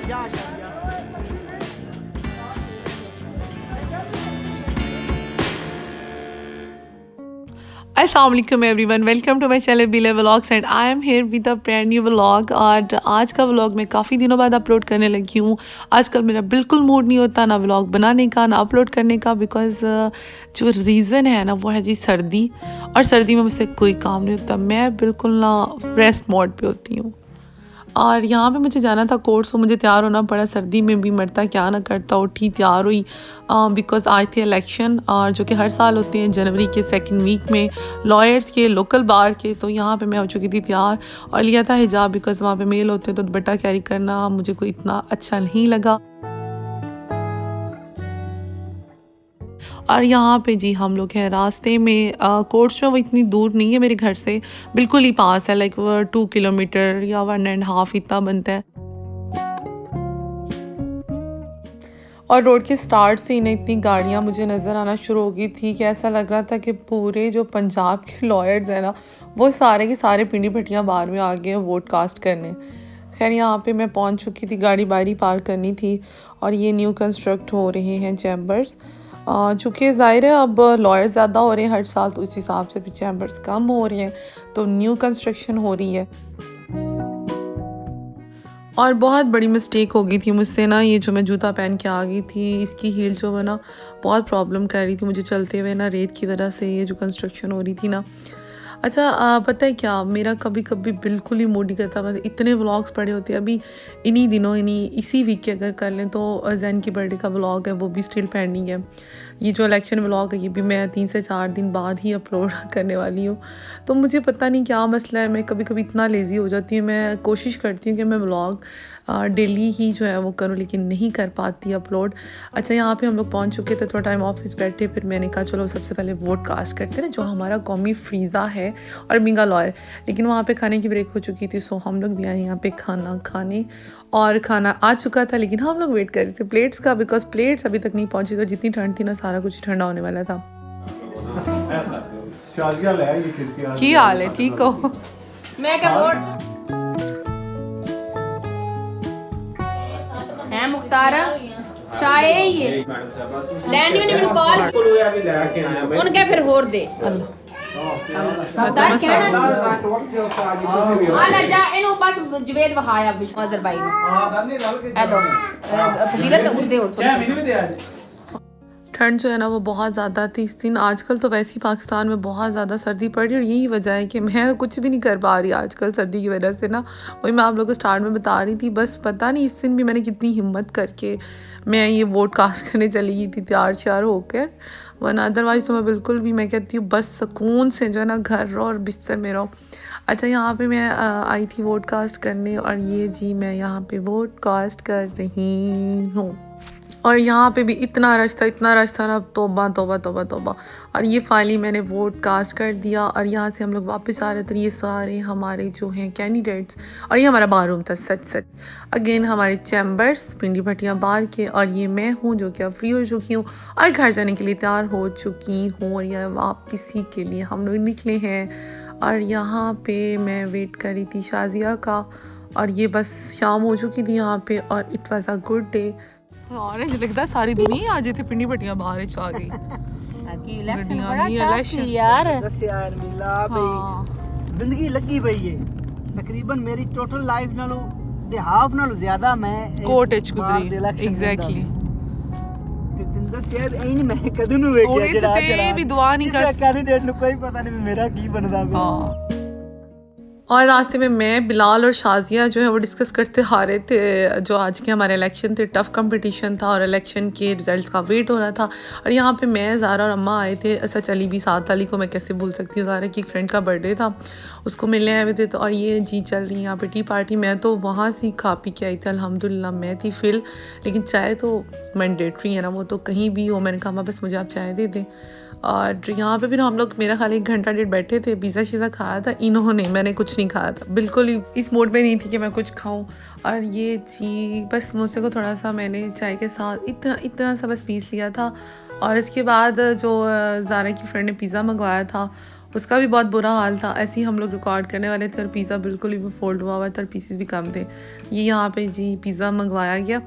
जा Shadiya. Assalamualaikum everyone, welcome to my channel Bila Vlogs and I am here with a brand new vlog। और आज का vlog मैं काफ़ी दिनों बाद अपलोड करने लगी हूँ। आजकल मेरा बिल्कुल मूड नहीं होता ना व्लॉग बनाने का ना अपलोड करने का, बिकॉज़ जो रीज़न है ना वो है जी सर्दी। और सर्दी में मुझसे कोई काम नहीं होता, मैं बिल्कुल ना रेस्ट मोड पे होती हूँ। और यहाँ पे मुझे जाना था कोर्स, तो मुझे तैयार होना पड़ा। सर्दी में भी मरता क्या ना करता, उठी तैयार हुई बिकॉज़ आज थे इलेक्शन, और जो कि हर साल होते हैं जनवरी के सेकंड वीक में, लॉयर्स के, लोकल बार के। तो यहाँ पे मैं हो चुकी थी तैयार और लिया था हिजाब, बिकॉज़ वहाँ पे मेल होते हैं तो दुपट्टा कैरी करना मुझे कोई इतना अच्छा नहीं लगा। और यहाँ पे जी हम लोग हैं रास्ते में। कोर्स जो वो इतनी दूर नहीं है मेरे घर से, बिल्कुल ही पास है, लाइक 2 किलोमीटर या 1.5 इतना बनता है। और रोड के स्टार्ट से ही ना इतनी गाड़ियाँ मुझे नज़र आना शुरू हो गई थी कि ऐसा लग रहा था कि पूरे जो पंजाब के लॉयर्स हैं ना वो सारे के सारे पिंडी भट्टियाँ बाहर में आ गए हैं वोट कास्ट करने। खैर यहाँ पे मैं पहुँच चुकी थी, गाड़ी बाहरी पार करनी थी। और ये न्यू कंस्ट्रक्ट हो रहे हैं चैम्बर्स, चूँकि ज़ाहिर है अब लॉयर्स ज़्यादा हो रहे हैं हर साल, तो उस हिसाब से भी चैम्बर्स कम हो रहे हैं, तो न्यू कंस्ट्रक्शन हो रही है। और बहुत बड़ी मिस्टेक हो गई थी मुझसे ना, ये जो मैं जूता पहन के आ गई थी, इसकी हील जो है ना बहुत प्रॉब्लम कर रही थी मुझे चलते हुए ना, रेत की वजह से ये जो कंस्ट्रक्शन हो रही थी ना। अच्छा पता है क्या, मेरा कभी कभी बिल्कुल ही मूड नहीं करता, मतलब इतने व्लॉग्स पड़े होते हैं। अभी इन्हीं दिनों इसी वीक के अगर कर लें तो जैन की बर्थडे का व्लॉग है, वो भी स्टिल पेंडिंग है। ये जो इलेक्शन व्लॉग है ये भी मैं 3 से 4 दिन बाद ही अपलोड करने वाली हूँ। तो मुझे पता नहीं क्या मसला है, मैं कभी कभी इतना लेज़ी हो जाती हूँ। मैं कोशिश करती हूँ कि मैं व्लॉग डेली ही जो है वो करूँ, लेकिन नहीं कर पाती अपलोड। अच्छा यहाँ पे हम लोग पहुँच चुके थे, थोड़ा टाइम ऑफिस बैठे, फिर मैंने कहा चलो सबसे पहले वोट कास्ट करते हैं, जो हमारा कौमी फ्रीज़ा है और बिंगा लॉयर। लेकिन वहाँ पे खाने की ब्रेक हो चुकी थी, सो हम लोग भी आए यहाँ पे खाना खाने। और खाना आ चुका था लेकिन हम लोग वेट कर रहे थे प्लेट्स का, बिकॉज प्लेट्स अभी तक नहीं पहुँची, तो जितनी ठंड थी ना सारा कुछ ठंडा होने वाला था। की हाल है, ठीक हो? मैं क्या वोट है मुख्तार चाय ये लैंड ने मेनू कॉल उनके फिर होर दे मुख्तार कहना आला जा इनु बस जवेद वहाया विश्वाजर भाई ने हेलो फजीलत उड़ दे और चाय मैंने भी दे आज। ठंड जो है ना वो बहुत ज़्यादा थी इस दिन। आजकल तो वैसे ही पाकिस्तान में बहुत ज़्यादा सर्दी पड़ रही है, और यही वजह है कि मैं कुछ भी नहीं कर पा रही आजकल सर्दी की वजह से ना। वही मैं आप लोगों को स्टार्ट में बता रही थी, बस पता नहीं इस दिन भी मैंने कितनी हिम्मत करके मैं ये वोट कास्ट करने चली गई थी तैयार श्यार होकर, वरना अदरवाइज़ तो मैं बिल्कुल भी, मैं कहती हूँ बस सुकून से जो है ना घर रहो और बिस्तर में रहो। अच्छा यहाँ पे मैं आई थी वोट कास्ट करने, और ये जी मैं यहाँ पे वोट कास्ट कर रही हूँ। और यहाँ पे भी इतना रश था ना, तौबा तौबा तौबा तौबा। और ये फाइनली मैंने वोट कास्ट कर दिया, और यहाँ से हम लोग वापस आ रहे थे। ये सारे हमारे जो हैं कैंडिडेट्स, और ये हमारा बार रूम था, सच अगेन हमारे चैम्बर्स पिंडी भट्टियाँ बार के। और ये मैं हूँ जो कि अब फ्री हो चुकी हूँ और घर जाने के लिए तैयार हो चुकी हूँ, और यह वापसी के लिए हम लोग निकले हैं। और यहाँ पे मैं वेट कर रही थी शाजिया का, और ये बस शाम हो चुकी थी यहाँ पे, और it was a good day. और मुझे लगता सारी दुनिया आज इतने पिंडी भट्टियां बाहर आ गई। की इलेक्शन बड़ा टफ यार दस यार मिला भाई, जिंदगी लगी पई है। तकरीबन मेरी टोटल लाइफ नालों दे हाफ नालों ज्यादा मैं कोर्ट च गुजरी। एग्जैक्टली दस यार ऐ नहीं मैं कदों नु वेखिया जेड़ा ते भी दुआ नहीं कर कैंडिडेट नु कोई पता नहीं मेरा की बनदा है। और रास्ते में मैं, बिलाल और शाजिया जो है वो डिस्कस करते आ रहे थे जो आज के हमारे इलेक्शन थे। टफ़ कंपटीशन था और इलेक्शन के रिज़ल्ट्स का वेट हो रहा था। और यहाँ पे मैं, ज़ारा और अम्मा आए थे। सच अली भी, 7 अली को मैं कैसे भूल सकती हूँ, ज़ारा की एक फ्रेंड का बर्थडे था, उसको मिलने आए हुए थे। तो और ये जी चल रही है यहाँ पे टी पार्टी। मैं तो वहाँ से खा पी के आई थी, अल्हम्दुलिल्लाह मैं थी फिल। लेकिन चाय तो मैंडेटरी है ना, वो तो कहीं भी हो। मैंने कहा बस मुझे आप चाय दे दें। और यहाँ पे भी ना हम लोग मेरा खाली 1 घंटा डेढ़ बैठे थे, पिज़्ज़ा शिज़ा खाया था इन्होंने, मैंने कुछ नहीं खाया था, बिल्कुल ही इस मूड में नहीं थी कि मैं कुछ खाऊं। और ये जी बस समोसे को थोड़ा सा मैंने चाय के साथ इतना सा बस पीस लिया था। और इसके बाद जो ज़ारा की फ्रेंड ने पिज़्ज़ा मंगवाया था उसका भी बहुत बुरा हाल था। ऐसे ही हम लोग रिकॉर्ड करने वाले थे और पिज़्ज़ा बिल्कुल ही वो फोल्ड हुआ था और पीसेस भी कम थे। ये यहाँ पे जी पिज़्ज़ा मंगवाया गया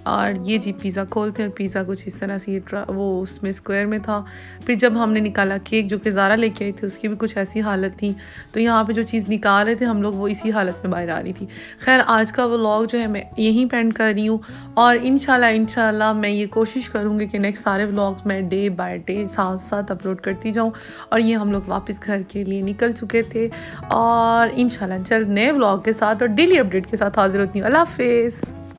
और ये जी पिज़्ज़ा खोलते और पिज़्ज़ा कुछ इस तरह से वो उसमें स्क्वायर में था। फिर जब हमने निकाला केक जो कि ज़ारा लेके आई थी उसकी भी कुछ ऐसी हालत थी। तो यहाँ पे जो चीज़ निकाल रहे थे हम लोग वो इसी हालत में बाहर आ रही थी। खैर आज का व्लॉग जो है मैं यहीं पेंड कर रही हूँ और इंशाल्लाह मैं ये कोशिश करूँगी कि नेक्स्ट सारे व्लॉग्स मैं डे बाय डे साथ साथ अपलोड करती जाऊँ। और ये हम लोग वापस घर के लिए निकल चुके थे और इंशाल्लाह जल्द नए व्लॉग के साथ और डेली अपडेट के साथ हाजिर होती हूँ। अल्लाह हाफिज़।